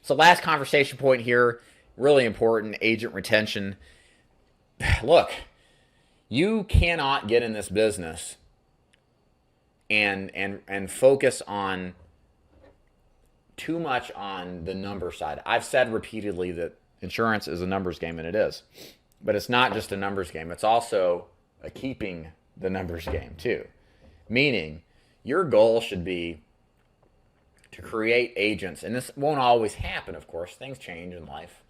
So last conversation point here, really important, agent retention. Look, you cannot get in this business and focus on too much on the number side. I've said repeatedly that insurance is a numbers game, and it is. But it's not just a numbers game. It's also a keeping the numbers game too. Meaning, your goal should be to create agents, and this won't always happen, of course. Things change in life.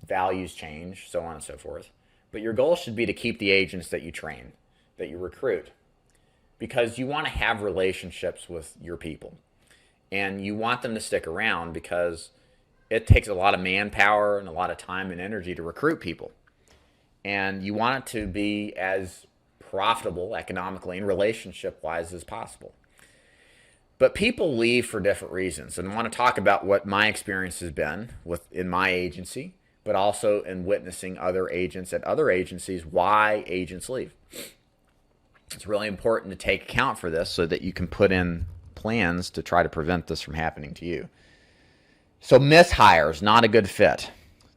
Values change, so on and so forth. But your goal should be to keep the agents that you train, that you recruit, because you want to have relationships with your people. And you want them to stick around because it takes a lot of manpower and a lot of time and energy to recruit people. And you want it to be as profitable economically and relationship-wise as possible. But people leave for different reasons, and I want to talk about what my experience has been in my agency, but also in witnessing other agents at other agencies, why agents leave. It's really important to take account for this so that you can put in plans to try to prevent this from happening to you. So mishires, not a good fit,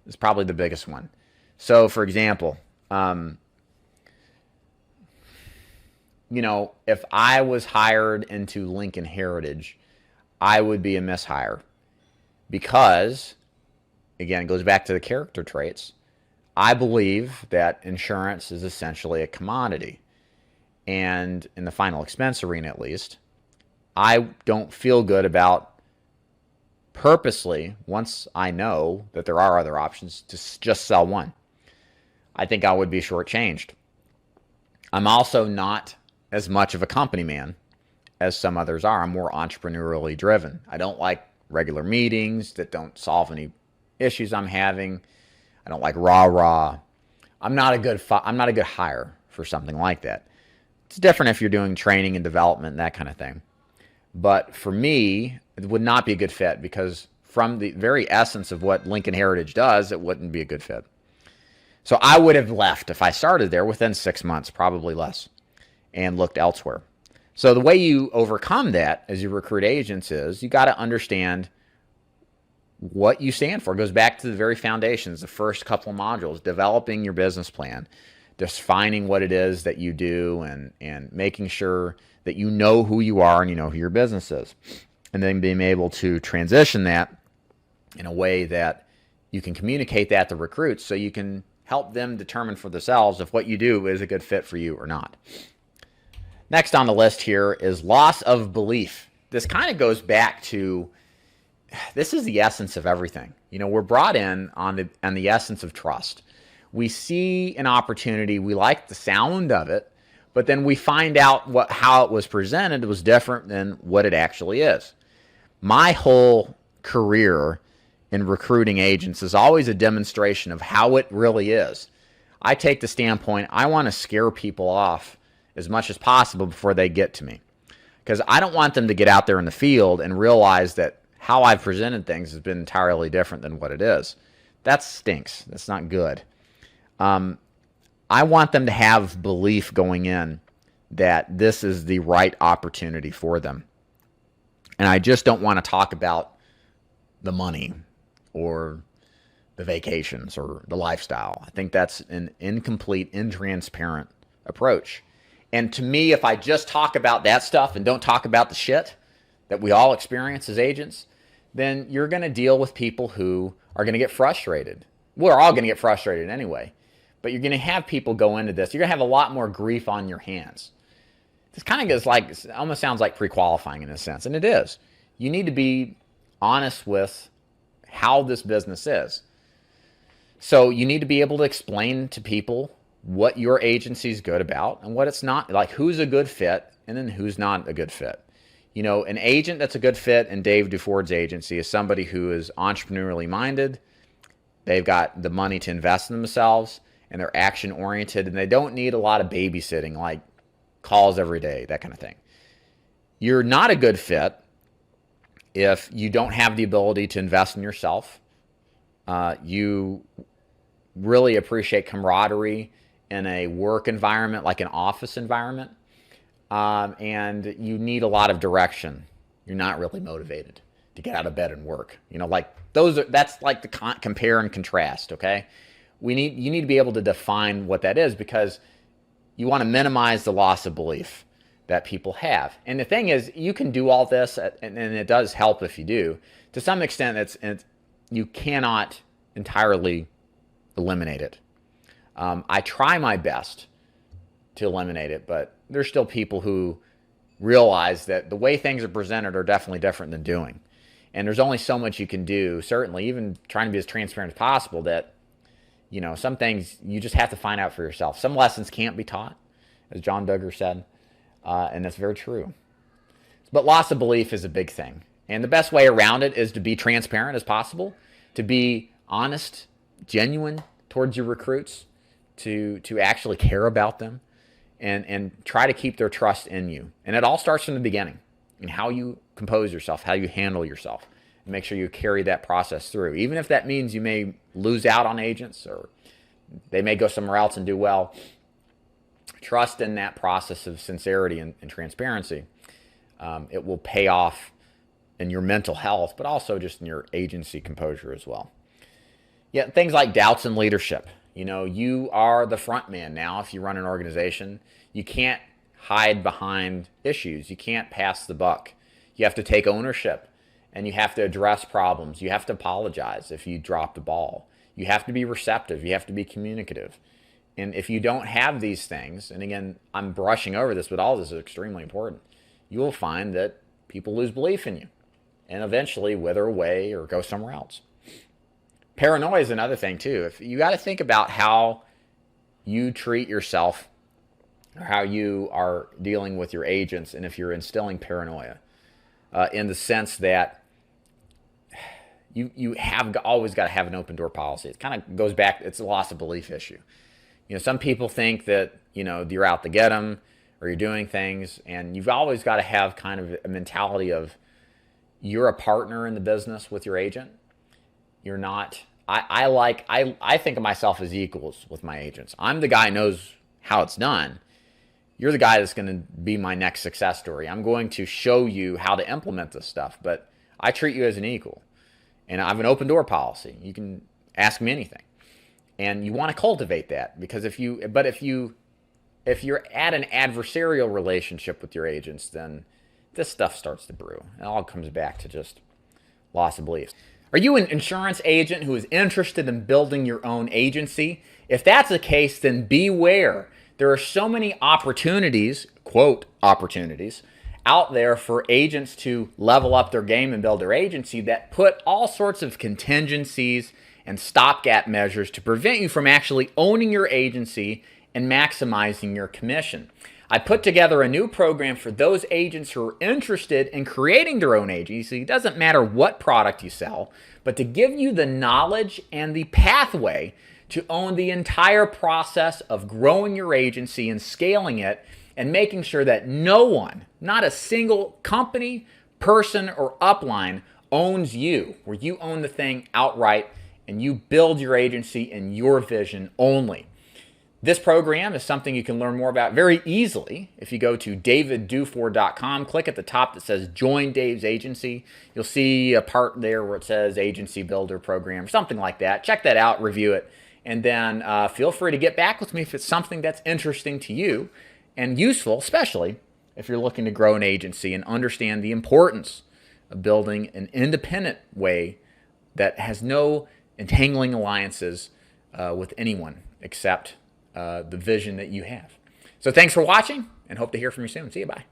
is probably the biggest one. So for example, if I was hired into Lincoln Heritage, I would be a mishire because, again, it goes back to the character traits. I believe that insurance is essentially a commodity. And in the final expense arena, at least, I don't feel good about purposely, once I know that there are other options, to just sell one. I think I would be shortchanged. I'm also not as much of a company man as some others are. I'm more entrepreneurially driven. I don't like regular meetings that don't solve any issues I'm having. I don't like rah-rah. I'm not a good hire for something like that. It's different if you're doing training and development and that kind of thing. But for me, it would not be a good fit because from the very essence of what Lincoln Heritage does, it wouldn't be a good fit. So I would have left if I started there within 6 months, probably less, and looked elsewhere. So the way you overcome that as you recruit agents is you got to understand what you stand for. It goes back to the very foundations, the first couple of modules, developing your business plan, defining what it is that you do, and making sure that you know who you are and you know who your business is. And then being able to transition that in a way that you can communicate that to recruits so you can help them determine for themselves if what you do is a good fit for you or not. Next on the list here is loss of belief. This kind of goes back to, this is the essence of everything. We're brought in on the essence of trust. We see an opportunity, we like the sound of it, but then we find out how it was presented was different than what it actually is. My whole career in recruiting agents is always a demonstration of how it really is. I take the standpoint, I want to scare people off as much as possible before they get to me. Because I don't want them to get out there in the field and realize that how I've presented things has been entirely different than what it is. That stinks. That's not good. I want them to have belief going in that this is the right opportunity for them. And I just don't want to talk about the money or the vacations or the lifestyle. I think that's an incomplete, intransparent approach. And to me, if I just talk about that stuff and don't talk about the shit that we all experience as agents, then you're going to deal with people who are going to get frustrated. We're all going to get frustrated anyway. But you're going to have people go into this. You're going to have a lot more grief on your hands. This kind of almost sounds like pre-qualifying in a sense, and it is. You need to be honest with how this business is. So you need to be able to explain to people what your agency is good about and what it's not, like who's a good fit and then who's not a good fit. An agent that's a good fit in Dave Duford's agency is somebody who is entrepreneurially minded. They've got the money to invest in themselves, and they're action oriented, and they don't need a lot of babysitting, like calls every day, that kind of thing. You're not a good fit if you don't have the ability to invest in yourself. You really appreciate camaraderie in a work environment, like an office environment, and you need a lot of direction. You're not really motivated. to get out of bed and work. You know, like that's like the compare and contrast, okay? You need to be able to define what that is, because you want to minimize the loss of belief that people have. And the thing is, you can do all this, and it does help if you do. To some extent, you cannot entirely eliminate it. I try my best to eliminate it, but there's still people who realize that the way things are presented are definitely different than doing. And there's only so much you can do, certainly, even trying to be as transparent as possible, that, you know, some things you just have to find out for yourself. Some lessons can't be taught, as John Duggar said, and that's very true. But loss of belief is a big thing. And the best way around it is to be transparent as possible, to be honest, genuine towards your recruits, to actually care about them, and try to keep their trust in you. And it all starts from the beginning, in how you compose yourself, how you handle yourself, and make sure you carry that process through. Even if that means you may lose out on agents, or they may go somewhere else and do well, trust in that process of sincerity and transparency. It will pay off in your mental health, but also just in your agency composure as well. Yeah, things like doubts in leadership. You know, you are the front man now if you run an organization. You can't hide behind issues. You can't pass the buck. You have to take ownership, and you have to address problems. You have to apologize if you drop the ball. You have to be receptive. You have to be communicative. And if you don't have these things, and again, I'm brushing over this, but all this is extremely important, you will find that people lose belief in you and eventually wither away or go somewhere else. Paranoia is another thing too. If you got to think about how you treat yourself, or how you are dealing with your agents, and if you're instilling paranoia, in the sense that you have always got to have an open door policy. It kind of goes back, it's a loss of belief issue. You know, some people think that, you know, you're out to get them, or you're doing things, and you've always got to have kind of a mentality of you're a partner in the business with your agent. You're not. I think of myself as equals with my agents. I'm the guy who knows how it's done. You're the guy that's going to be my next success story. I'm going to show you how to implement this stuff, but I treat you as an equal. And I have an open door policy. You can ask me anything. And you want to cultivate that, because if you're at an adversarial relationship with your agents, then this stuff starts to brew. It all comes back to just loss of belief. Are you an insurance agent who is interested in building your own agency? If that's the case, then beware. There are so many opportunities, quote, opportunities, out there for agents to level up their game and build their agency, that put all sorts of contingencies and stopgap measures to prevent you from actually owning your agency and maximizing your commission. I put together a new program for those agents who are interested in creating their own agency. It doesn't matter what product you sell, but to give you the knowledge and the pathway to own the entire process of growing your agency and scaling it, and making sure that no one, not a single company, person, or upline owns you, where you own the thing outright and you build your agency in your vision only. This program is something you can learn more about very easily if you go to daviddufour.com. Click at the top that says Join Dave's Agency. You'll see a part there where it says Agency Builder Program, or something like that. Check that out, review it, and then feel free to get back with me if it's something that's interesting to you and useful, especially if you're looking to grow an agency and understand the importance of building an independent way that has no entangling alliances with anyone except the vision that you have. So thanks for watching, and hope to hear from you soon. See you, bye.